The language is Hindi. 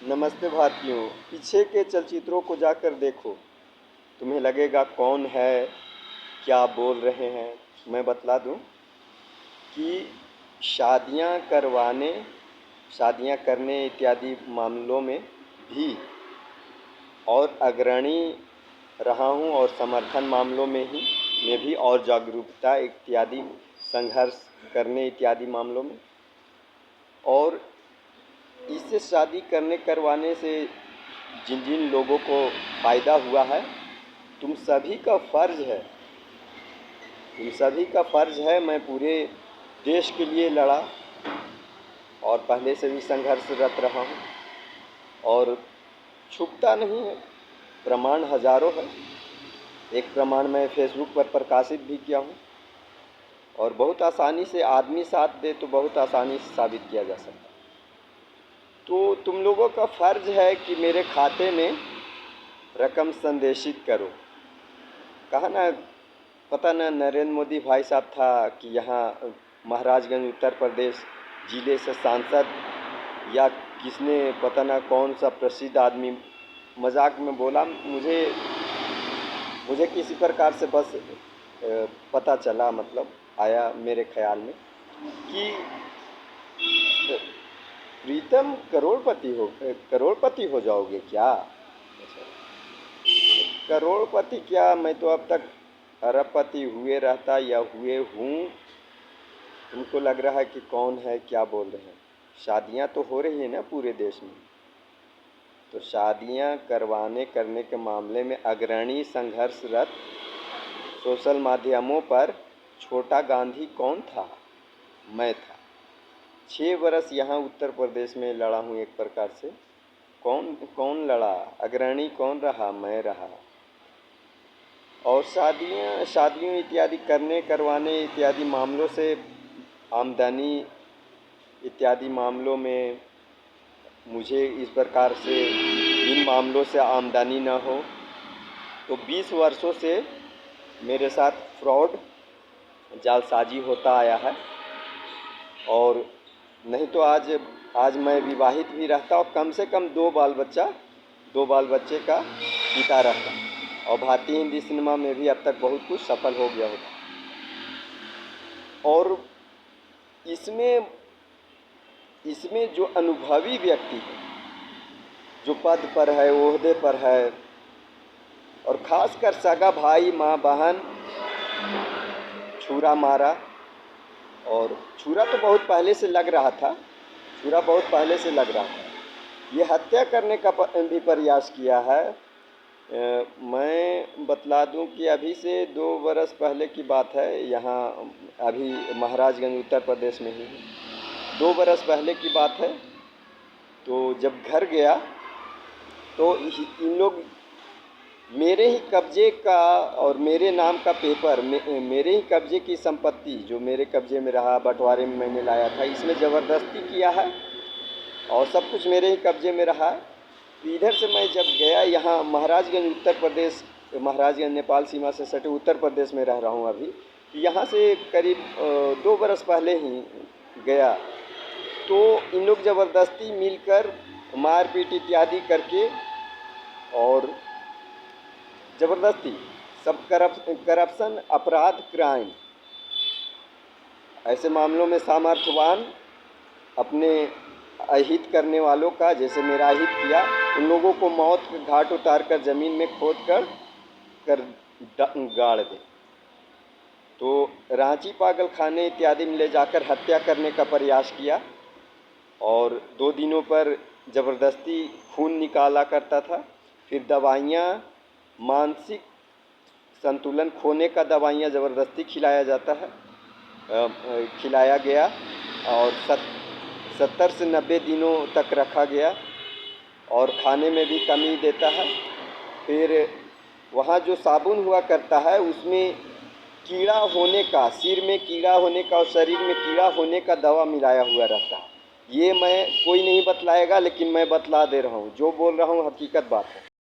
नमस्ते भारतीयों। पीछे के चलचित्रों को जाकर देखो, तुम्हें लगेगा कौन है, क्या बोल रहे हैं। मैं बतला दूं कि शादियां करवाने, शादियां करने इत्यादि मामलों में भी और अग्रणी रहा हूं और समर्थन मामलों में भी और जागरूकता इत्यादि संघर्ष करने इत्यादि मामलों में। और इससे शादी करने करवाने से जिन जिन लोगों को फ़ायदा हुआ है, तुम सभी का फ़र्ज़ है, तुम सभी का फ़र्ज़ है। मैं पूरे देश के लिए लड़ा और पहले से भी संघर्षरत रहा हूँ और छुपता नहीं है। प्रमाण हज़ारों है। एक प्रमाण मैं फेसबुक पर प्रकाशित भी किया हूँ और बहुत आसानी से आदमी साथ दे तो बहुत आसानी से साबित किया जा सकता है। तो तुम लोगों का फ़र्ज़ है कि मेरे खाते में रकम संदेशित करो। कहा ना, पता ना नरेंद्र मोदी भाई साहब था कि यहाँ महाराजगंज उत्तर प्रदेश ज़िले से सांसद या किसने, पता ना कौन सा प्रसिद्ध आदमी मजाक में बोला। मुझे किसी प्रकार से बस पता चला, मतलब आया मेरे ख्याल में कि प्रीतम करोड़पति हो जाओगे क्या। करोड़पति क्या, मैं तो अब तक अरबपति हुए रहता या हुए हूँ। तुमको लग रहा है कि कौन है, क्या बोल रहे हैं। शादियाँ तो हो रही है ना पूरे देश में। तो शादियाँ करने के मामले में अग्रणी संघर्षरत सोशल माध्यमों पर छोटा गांधी कौन था? मैं था। 6 बरस यहाँ उत्तर प्रदेश में लड़ा हूँ एक प्रकार से। कौन कौन लड़ा? अग्रणी कौन रहा? मैं रहा। और शादियों इत्यादि करवाने इत्यादि मामलों से, आमदनी इत्यादि मामलों में मुझे इस प्रकार से इन मामलों से आमदनी न हो तो 20 वर्षों से मेरे साथ फ्रॉड, जालसाजी होता आया है। और नहीं तो आज मैं विवाहित भी रहता और कम से कम 2 बाल बच्चे का पिता रहता और भारतीय हिंदी सिनेमा में भी अब तक बहुत कुछ सफल हो गया होता। और इसमें जो अनुभवी व्यक्ति है, जो पद पर है, ओहदे पर है, और ख़ासकर सगा भाई, माँ, बहन, छुरा मारा। और छुरा तो बहुत पहले से लग रहा था, ये हत्या करने का भी प्रयास किया है। मैं बतला दूं कि अभी से 2 बरस पहले की बात है। यहाँ अभी महाराजगंज उत्तर प्रदेश में ही 2 बरस पहले की बात है। तो जब घर गया तो इन लोग मेरे ही कब्जे का और मेरे नाम का पेपर, मेरे ही कब्जे की संपत्ति जो मेरे कब्जे में रहा, बंटवारे में मैंने लाया था, इसमें ज़बरदस्ती किया है और सब कुछ मेरे ही कब्जे में रहा है। इधर से मैं जब गया यहाँ महाराजगंज उत्तर प्रदेश, महाराजगंज नेपाल सीमा से सटे उत्तर प्रदेश में रह रहा हूँ अभी। यहाँ से करीब 2 बरस पहले ही गया तो इन लोग ज़बरदस्ती मिलकर मारपीट इत्यादि करके और ज़बरदस्ती सब करप्शन, अपराध, क्राइम, ऐसे मामलों में सामर्थ्यवान अपने अहित करने वालों का, जैसे मेरा अहित किया, उन लोगों को मौत के घाट उतार कर ज़मीन में खोद कर गाड़ दे। तो रांची पागल खाने इत्यादि में ले जाकर हत्या करने का प्रयास किया और 2 दिनों पर ज़बरदस्ती खून निकाला करता था। फिर दवाइयाँ, मानसिक संतुलन खोने का दवाइयाँ ज़बरदस्ती खिलाया गया और 70 से 90 दिनों तक रखा गया और खाने में भी कमी देता है। फिर वहाँ जो साबुन हुआ करता है उसमें कीड़ा होने का, सिर में कीड़ा होने का और शरीर में कीड़ा होने का दवा मिलाया हुआ रहता है। ये कोई नहीं बतलाएगा, लेकिन मैं बतला दे रहा हूँ। जो बोल रहा हूँ हकीकत बात है।